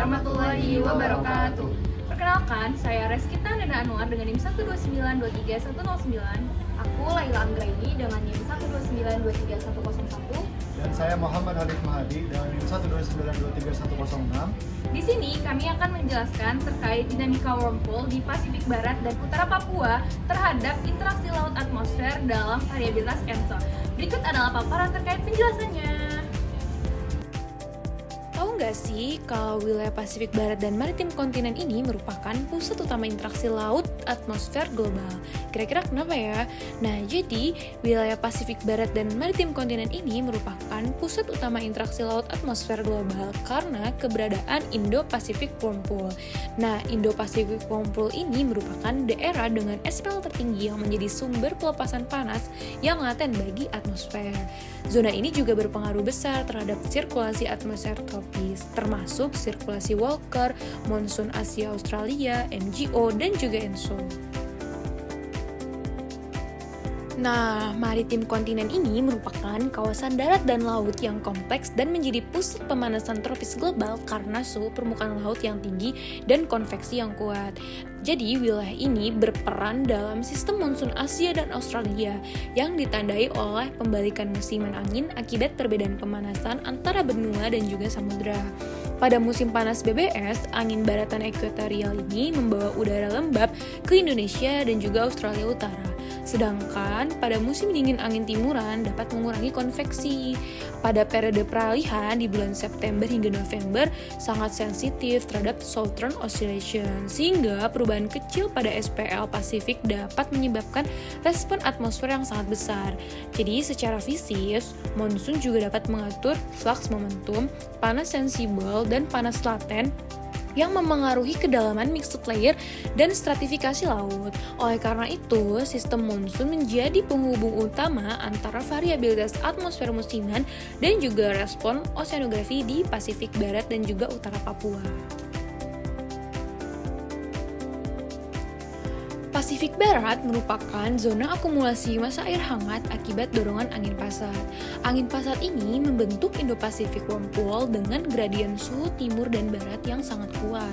warahmatullahi wabarakatuh. Perkenalkan, saya Reskita Nanda Anwar dengan NIM 129231109. Aku Laila Anggraini dengan NIM 129231101. Dan saya Muhammad Halif Mahadi dengan NIM 129231106. Di sini kami akan menjelaskan terkait dinamika wormhole di Pasifik Barat dan Utara Papua terhadap interaksi laut atmosfer dalam variabilitas ENSO. Berikut adalah paparan terkait penjelasannya. Tahu nggak sih kalau wilayah Pasifik Barat dan maritim kontinen ini merupakan pusat utama interaksi laut atmosfer global? Kira-kira kenapa ya? Nah, jadi wilayah Pasifik Barat dan maritim kontinen ini merupakan pusat utama interaksi laut atmosfer global karena keberadaan Indo-Pacific Wormhole. Nah, Indo-Pacific Wormhole ini merupakan daerah dengan SPL tertinggi yang menjadi sumber pelepasan panas yang laten bagi atmosfer. Zona ini juga berpengaruh besar terhadap sirkulasi atmosfer tropis, termasuk sirkulasi Walker, monsun Asia Australia, MGO, dan juga ENSO. Nah, maritim kontinen ini merupakan kawasan darat dan laut yang kompleks dan menjadi pusat pemanasan tropis global karena suhu permukaan laut yang tinggi dan konveksi yang kuat. Jadi, wilayah ini berperan dalam sistem monsun Asia dan Australia yang ditandai oleh pembalikan musiman angin akibat perbedaan pemanasan antara benua dan juga samudra. Pada musim panas BBS, angin baratan ekuatorial ini membawa udara lembab ke Indonesia dan juga Australia Utara. Sedangkan pada musim dingin angin timuran dapat mengurangi konveksi. Pada periode peralihan di bulan September hingga November sangat sensitif terhadap Southern Oscillation, sehingga perubahan kecil pada SPL Pasifik dapat menyebabkan respon atmosfer yang sangat besar. Jadi secara fisik, monsun juga dapat mengatur flux momentum, panas sensibel, dan panas laten yang memengaruhi kedalaman mixed layer dan stratifikasi laut. Oleh karena itu, sistem monsun menjadi penghubung utama antara variabilitas atmosfer musiman dan juga respon oseanografi di Pasifik Barat dan juga Utara Papua. Pasifik Barat merupakan zona akumulasi massa air hangat akibat dorongan angin pasat. Angin pasat ini membentuk Indo-Pacific Wormhole dengan gradien suhu timur dan barat yang sangat kuat.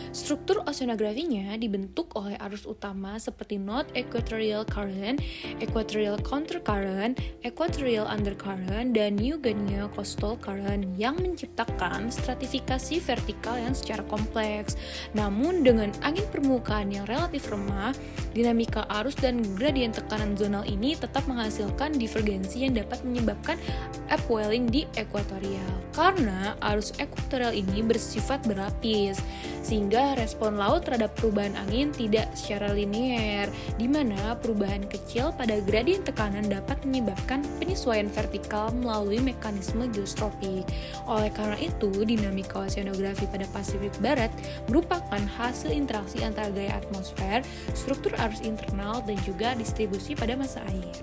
Struktur oceanografinya dibentuk oleh arus utama seperti North Equatorial Current, Equatorial Countercurrent, Equatorial Undercurrent, dan New Guinea Coastal Current yang menciptakan stratifikasi vertikal yang secara kompleks. Namun dengan angin permukaan yang relatif remah, dinamika arus dan gradien tekanan zonal ini tetap menghasilkan divergensi yang dapat menyebabkan upwelling di ekuatorial. Karena arus ekuatorial ini bersifat berlapis, sehingga respon laut terhadap perubahan angin tidak secara linear, di mana perubahan kecil pada gradien tekanan dapat menyebabkan penyesuaian vertikal melalui mekanisme geostropik. Oleh karena itu, dinamika oseanografi pada Pasifik Barat merupakan hasil interaksi antara gaya atmosfer, struktur arus internal, dan juga distribusi pada massa air.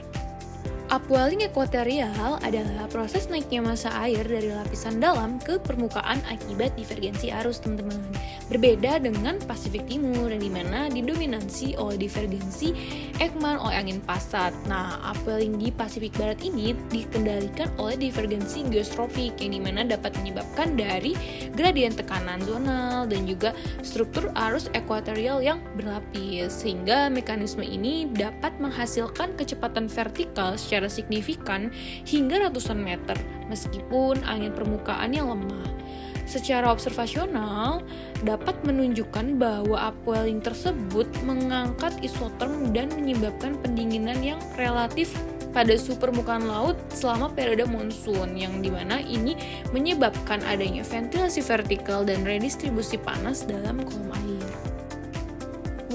Upwelling ekuatorial adalah proses naiknya massa air dari lapisan dalam ke permukaan akibat divergensi arus, teman-teman. Berbeda dengan Pasifik Timur yang dimana didominasi oleh divergensi Ekman oleh angin pasat. Nah, upwelling di Pasifik Barat ini dikendalikan oleh divergensi geostropik yang dimana dapat menyebabkan dari gradien tekanan zonal dan juga struktur arus ekuatorial yang berlapis, sehingga mekanisme ini dapat menghasilkan kecepatan vertikal secara signifikan hingga ratusan meter meskipun angin permukaannya lemah. Secara observasional dapat menunjukkan bahwa upwelling tersebut mengangkat isoterm dan menyebabkan pendinginan yang relatif pada suhu permukaan laut selama periode monsun, yang dimana ini menyebabkan adanya ventilasi vertikal dan redistribusi panas dalam kolom air.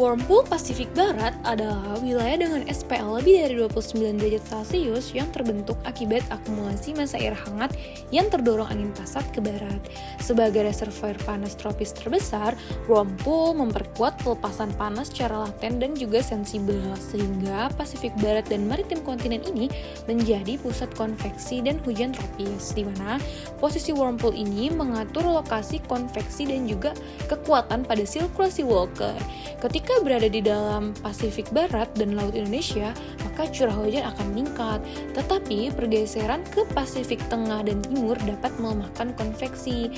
Wormhole Pasifik Barat adalah wilayah dengan SPL lebih dari 29 derajat Celcius yang terbentuk akibat akumulasi massa air hangat yang terdorong angin pasat ke barat. Sebagai reservoir panas tropis terbesar, wormhole memperkuat pelepasan panas secara laten dan juga sensibel, sehingga Pasifik Barat dan maritim kontinen ini menjadi pusat konveksi dan hujan tropis, di mana posisi wormhole ini mengatur lokasi konveksi dan juga kekuatan pada sirkulasi Walker. Ketika Jika berada di dalam Pasifik Barat dan Laut Indonesia, maka curah hujan akan meningkat. Tetapi pergeseran ke Pasifik Tengah dan Timur dapat melemahkan konveksi.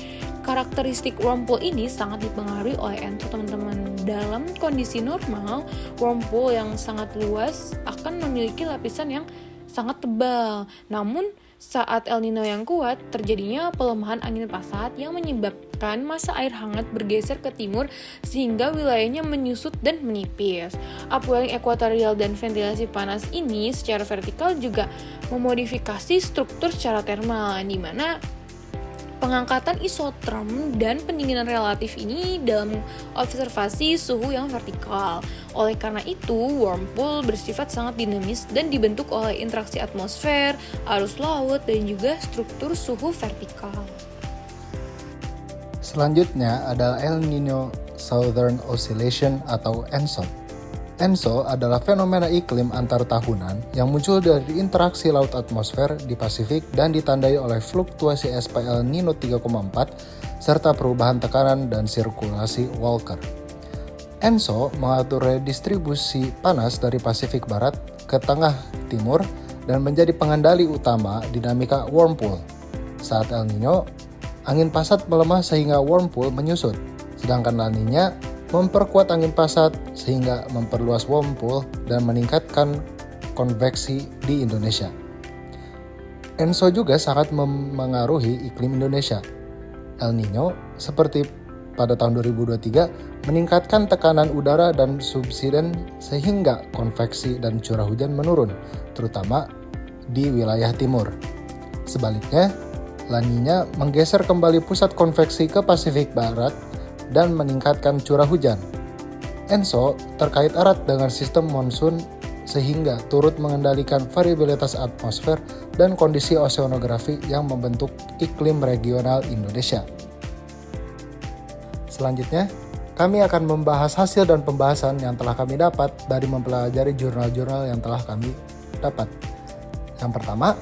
Karakteristik wormhole ini sangat dipengaruhi oleh ENSO teman-teman. Dalam kondisi normal, wormhole yang sangat luas akan memiliki lapisan yang sangat tebal. Namun, saat El Nino yang kuat, terjadinya pelemahan angin pasat yang menyebabkan massa air hangat bergeser ke timur sehingga wilayahnya menyusut dan menipis. Upwelling ekuatorial dan ventilasi panas ini secara vertikal juga memodifikasi struktur secara termal, di mana pengangkatan isoterm dan pendinginan relatif ini dalam observasi suhu yang vertikal. Oleh karena itu, wormhole bersifat sangat dinamis dan dibentuk oleh interaksi atmosfer, arus laut, dan juga struktur suhu vertikal. Selanjutnya adalah El Nino Southern Oscillation atau ENSO. ENSO adalah fenomena iklim antar tahunan yang muncul dari interaksi laut atmosfer di Pasifik dan ditandai oleh fluktuasi SPL El Nino 3,4 serta perubahan tekanan dan sirkulasi Walker. ENSO mengatur redistribusi panas dari Pasifik Barat ke Tengah Timur dan menjadi pengendali utama dinamika wormhole. Saat El Nino, angin pasat melemah sehingga wormhole menyusut, sedangkan La Nina memperkuat angin pasat sehingga memperluas wormhole dan meningkatkan konveksi di Indonesia. ENSO juga sangat memengaruhi iklim Indonesia. El Nino, seperti pada tahun 2023, meningkatkan tekanan udara dan subsiden sehingga konveksi dan curah hujan menurun, terutama di wilayah timur. Sebaliknya, La Nina menggeser kembali pusat konveksi ke Pasifik Barat dan meningkatkan curah hujan. ENSO terkait erat dengan sistem monsun sehingga turut mengendalikan variabilitas atmosfer dan kondisi oseanografi yang membentuk iklim regional Indonesia. Selanjutnya, kami akan membahas hasil dan pembahasan yang telah kami dapat dari mempelajari jurnal-jurnal yang telah kami dapat. Yang pertama,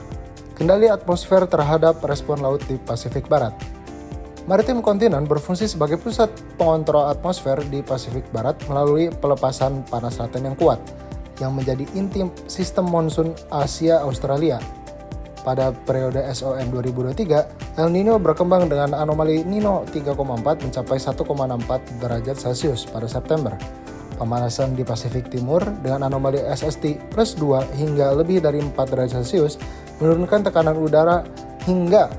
kendali atmosfer terhadap respon laut di Pasifik Barat. Maritim kontinen berfungsi sebagai pusat pengontrol atmosfer di Pasifik Barat melalui pelepasan panas laten yang kuat, yang menjadi inti sistem monsun Asia-Australia. Pada periode SON 2023, El Nino berkembang dengan anomali Nino 3,4 mencapai 1,64 derajat Celcius pada September. Pemanasan di Pasifik Timur dengan anomali SST plus 2 hingga lebih dari 4 derajat Celcius menurunkan tekanan udara hingga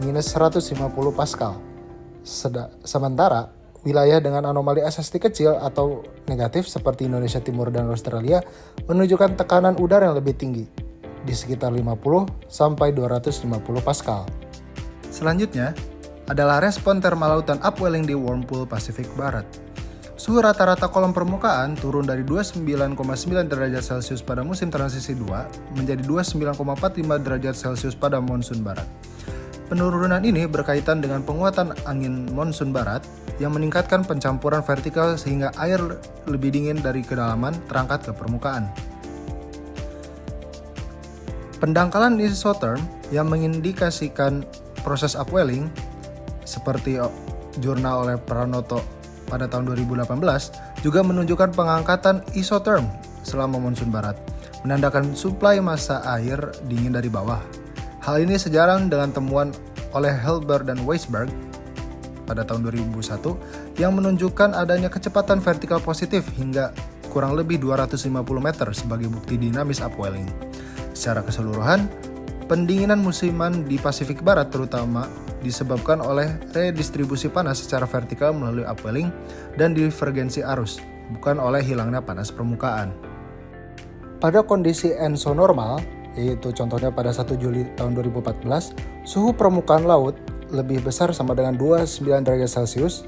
minus 150 Pascal. Sementara wilayah dengan anomali SST kecil atau negatif seperti Indonesia Timur dan Australia menunjukkan tekanan udara yang lebih tinggi di sekitar 50 sampai 250 Pascal. Selanjutnya adalah respon termal laut dan upwelling di wormhole Pasifik Barat. Suhu rata-rata kolom permukaan turun dari 29,9 derajat Celcius pada musim transisi 2 menjadi 29,45 derajat Celcius pada monsun barat. Penurunan ini berkaitan dengan penguatan angin monsun barat yang meningkatkan pencampuran vertikal sehingga air lebih dingin dari kedalaman terangkat ke permukaan. Pendangkalan isotherm yang mengindikasikan proses upwelling seperti jurnal oleh Pranoto pada tahun 2018 juga menunjukkan pengangkatan isotherm selama monsun barat, menandakan suplai massa air dingin dari bawah. Hal ini sejalan dengan temuan oleh Hilbert dan Weisberg pada tahun 2001 yang menunjukkan adanya kecepatan vertikal positif hingga kurang lebih 250 meter sebagai bukti dinamis upwelling. Secara keseluruhan, pendinginan musiman di Pasifik Barat terutama disebabkan oleh redistribusi panas secara vertikal melalui upwelling dan divergensi arus, bukan oleh hilangnya panas permukaan. Pada kondisi ENSO normal, yaitu contohnya pada 1 Juli tahun 2014, suhu permukaan laut lebih besar sama dengan 29 derajat Celcius,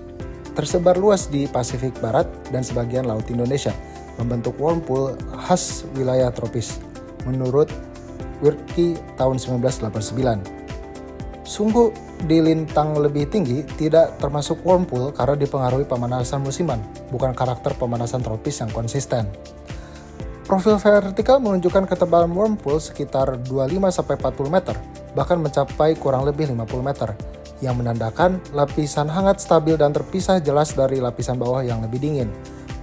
tersebar luas di Pasifik Barat dan sebagian laut Indonesia, membentuk wormhole khas wilayah tropis, menurut Wirtke tahun 1989. Sungguh di lintang lebih tinggi tidak termasuk wormhole karena dipengaruhi pemanasan musiman, bukan karakter pemanasan tropis yang konsisten. Profil vertikal menunjukkan ketebalan wormhole sekitar 25-40 meter, bahkan mencapai kurang lebih 50 meter. yang menandakan lapisan hangat stabil dan terpisah jelas dari lapisan bawah yang lebih dingin.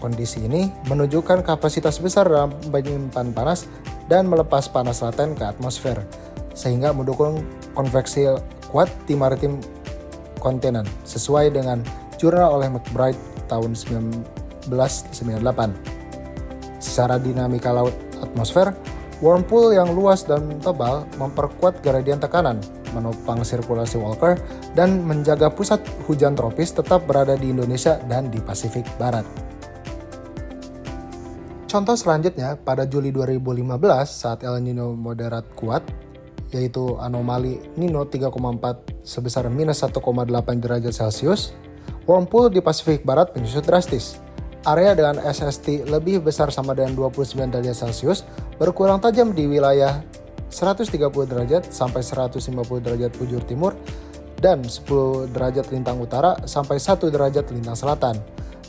Kondisi ini menunjukkan kapasitas besar dalam menyimpan panas dan melepas panas laten ke atmosfer, sehingga mendukung konveksi kuat di maritim kontinent, sesuai dengan jurnal oleh McBride tahun 1998. Secara dinamika laut atmosfer, wormhole yang luas dan tebal memperkuat gradien tekanan, menopang sirkulasi Walker, dan menjaga pusat hujan tropis tetap berada di Indonesia dan di Pasifik Barat. Contoh selanjutnya, pada Juli 2015 saat El Nino moderat kuat, yaitu anomali Nino 3,4 sebesar minus 1,8 derajat Celcius, wormhole di Pasifik Barat menyusut drastis. Area dengan SST lebih besar sama dengan 29 derajat Celcius berkurang tajam di wilayah 130 derajat sampai 150 derajat bujur timur dan 10 derajat lintang utara sampai 1 derajat lintang selatan.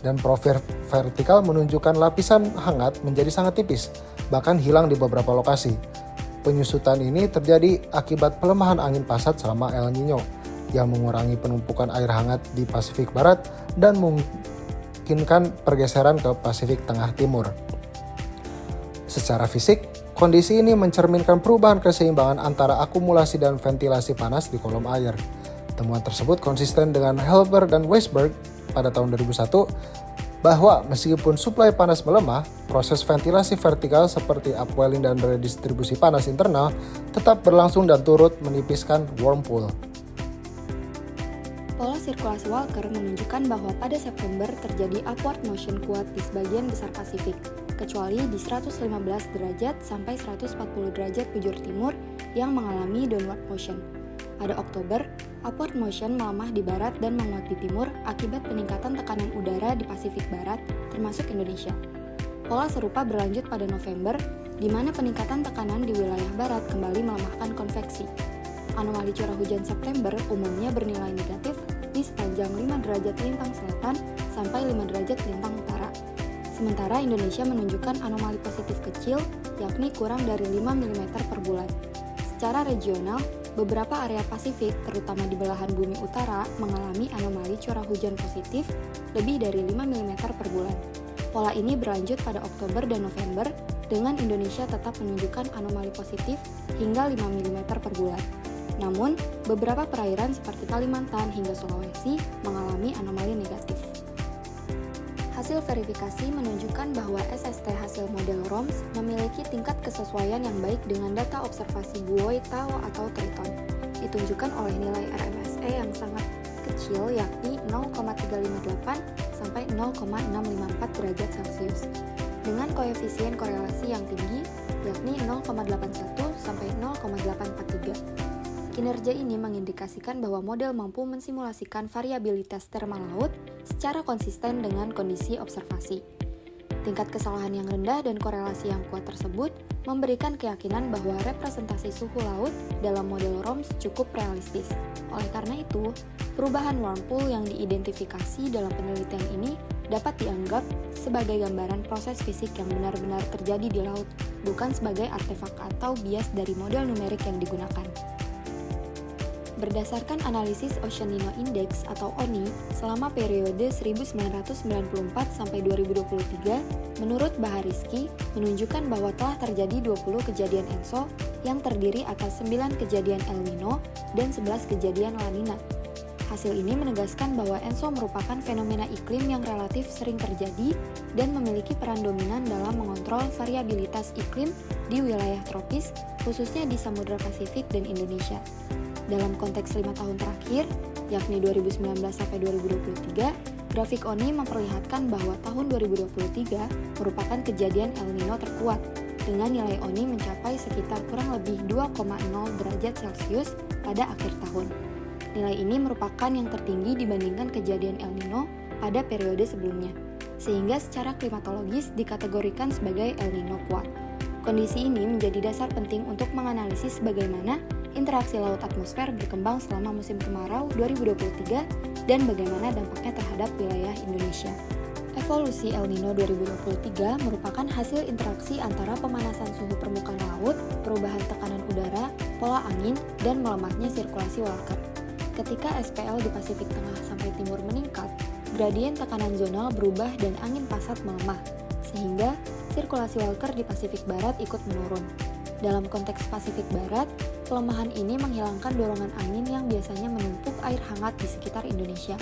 Dan profil vertikal menunjukkan lapisan hangat menjadi sangat tipis, bahkan hilang di beberapa lokasi. Penyusutan ini terjadi akibat pelemahan angin pasat selama El Nino yang mengurangi penumpukan air hangat di Pasifik Barat dan memungkinkan pergeseran ke Pasifik Tengah Timur. Secara fisik, kondisi ini mencerminkan perubahan keseimbangan antara akumulasi dan ventilasi panas di kolom air. Temuan tersebut konsisten dengan Helber dan Weisberg pada tahun 2001 bahwa meskipun suplai panas melemah, proses ventilasi vertikal seperti upwelling dan redistribusi panas internal tetap berlangsung dan turut menipiskan wormhole. Pola sirkulasi Walker menunjukkan bahwa pada September terjadi upward motion kuat di sebagian besar Pasifik, kecuali di 115 derajat sampai 140 derajat bujur timur yang mengalami downward motion. Pada Oktober, upward motion melemah di barat dan menguat di timur akibat peningkatan tekanan udara di Pasifik Barat, termasuk Indonesia. Pola serupa berlanjut pada November, di mana peningkatan tekanan di wilayah barat kembali melemahkan konveksi. Anomali curah hujan September umumnya bernilai negatif di sepanjang 5 derajat lintang selatan sampai 5 derajat lintang utara. Sementara Indonesia menunjukkan anomali positif kecil, yakni kurang dari 5 mm per bulan. Secara regional, beberapa area Pasifik, terutama di belahan bumi utara, mengalami anomali curah hujan positif lebih dari 5 mm per bulan. Pola ini berlanjut pada Oktober dan November, dengan Indonesia tetap menunjukkan anomali positif hingga 5 mm per bulan. Namun, beberapa perairan seperti Kalimantan hingga Sulawesi mengalami anomali negatif. Hasil verifikasi menunjukkan bahwa SST hasil model ROMS memiliki tingkat kesesuaian yang baik dengan data observasi buoy, tau, atau triton. Ditunjukkan oleh nilai RMSE yang sangat kecil yakni 0,358 sampai 0,654 derajat Celcius, dengan koefisien korelasi yang tinggi yakni 0,81 sampai 0,843. Kinerja ini mengindikasikan bahwa model mampu mensimulasikan variabilitas termal laut secara konsisten dengan kondisi observasi. Tingkat kesalahan yang rendah dan korelasi yang kuat tersebut memberikan keyakinan bahwa representasi suhu laut dalam model ROMS cukup realistis. Oleh karena itu, perubahan wormhole yang diidentifikasi dalam penelitian ini dapat dianggap sebagai gambaran proses fisik yang benar-benar terjadi di laut, bukan sebagai artefak atau bias dari model numerik yang digunakan. Berdasarkan analisis Ocean Nino Index atau ONI selama periode 1994 sampai 2023, menurut Bahariski menunjukkan bahwa telah terjadi 20 kejadian ENSO yang terdiri atas 9 kejadian El Nino dan 11 kejadian La Nina. Hasil ini menegaskan bahwa ENSO merupakan fenomena iklim yang relatif sering terjadi dan memiliki peran dominan dalam mengontrol variabilitas iklim di wilayah tropis, khususnya di Samudra Pasifik dan Indonesia. Dalam konteks 5 tahun terakhir, yakni 2019 sampai 2023, grafik ONI memperlihatkan bahwa tahun 2023 merupakan kejadian El Nino terkuat, dengan nilai ONI mencapai sekitar kurang lebih 2,0 derajat Celcius pada akhir tahun. Nilai ini merupakan yang tertinggi dibandingkan kejadian El Nino pada periode sebelumnya, sehingga secara klimatologis dikategorikan sebagai El Nino kuat. Kondisi ini menjadi dasar penting untuk menganalisis bagaimana interaksi laut atmosfer berkembang selama musim kemarau 2023 dan bagaimana dampaknya terhadap wilayah Indonesia. Evolusi El Nino 2023 merupakan hasil interaksi antara pemanasan suhu permukaan laut, perubahan tekanan udara, pola angin, dan melemahnya sirkulasi Walker. ketika SPL di Pasifik Tengah sampai Timur meningkat, gradien tekanan zonal berubah dan angin pasat melemah, sehingga sirkulasi Walker di Pasifik Barat ikut menurun. Dalam konteks Pasifik Barat, pelemahan ini menghilangkan dorongan angin yang biasanya menumpuk air hangat di sekitar Indonesia,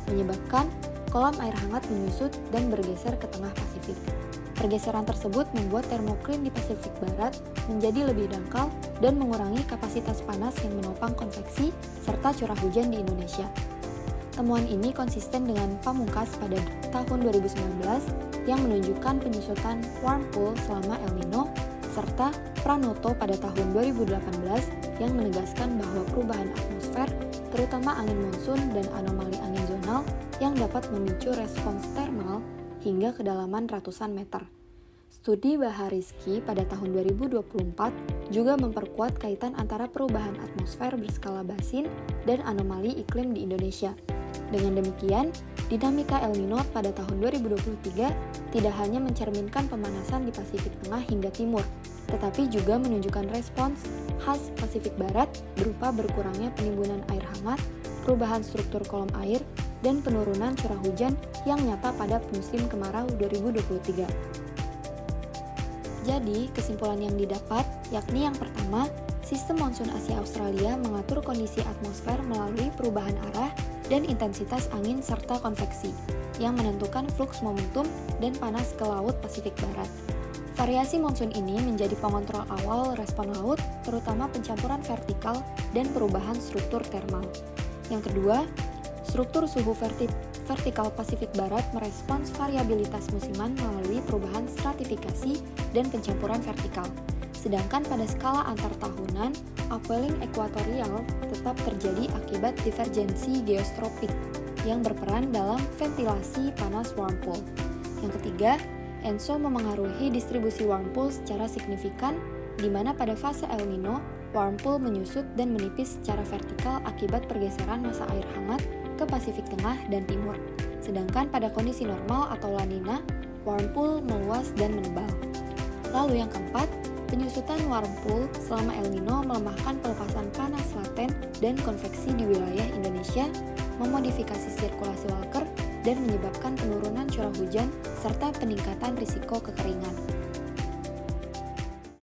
menyebabkan kolam air hangat menyusut dan bergeser ke tengah Pasifik. Pergeseran tersebut membuat termokline di Pasifik Barat menjadi lebih dangkal dan mengurangi kapasitas panas yang menopang konveksi serta curah hujan di Indonesia. Temuan ini konsisten dengan Pamungkas pada tahun 2019 yang menunjukkan penyusutan warm pool selama El Nino, serta Pranoto pada tahun 2018 yang menegaskan bahwa perubahan atmosfer, terutama angin monsun dan anomali angin zonal, yang dapat memicu respons termal hingga kedalaman ratusan meter. Studi Bahariski pada tahun 2024 juga memperkuat kaitan antara perubahan atmosfer berskala basin dan anomali iklim di Indonesia. Dengan demikian, dinamika El Nino pada tahun 2023 tidak hanya mencerminkan pemanasan di Pasifik Tengah hingga Timur, tetapi juga menunjukkan respons khas Pasifik Barat berupa berkurangnya penimbunan air hangat, perubahan struktur kolom air, dan penurunan curah hujan yang nyata pada musim kemarau 2023. Jadi, kesimpulan yang didapat yakni yang pertama, sistem monsun Asia Australia mengatur kondisi atmosfer melalui perubahan arah dan intensitas angin serta konveksi, yang menentukan fluks momentum dan panas ke laut Pasifik Barat. Variasi monsun ini menjadi pengontrol awal respon laut, terutama pencampuran vertikal dan perubahan struktur termal. Yang kedua, struktur suhu vertikal Pasifik Barat merespons variabilitas musiman melalui perubahan stratifikasi dan pencampuran vertikal. Sedangkan pada skala antar tahunan, upwelling ekuatorial tetap terjadi akibat divergensi geostropik yang berperan dalam ventilasi panas warm pool. Yang ketiga, ENSO memengaruhi distribusi warm pool secara signifikan, di mana pada fase El Nino, warm pool menyusut dan menipis secara vertikal akibat pergeseran massa air hangat ke Pasifik Tengah dan Timur. Sedangkan pada kondisi normal atau La Nina, warm pool meluas dan menebal. Lalu yang keempat, penyusutan warm pool selama El Nino melemahkan pelepasan panas laten dan konveksi di wilayah Indonesia, memodifikasi sirkulasi Walker, dan menyebabkan penurunan curah hujan serta peningkatan risiko kekeringan.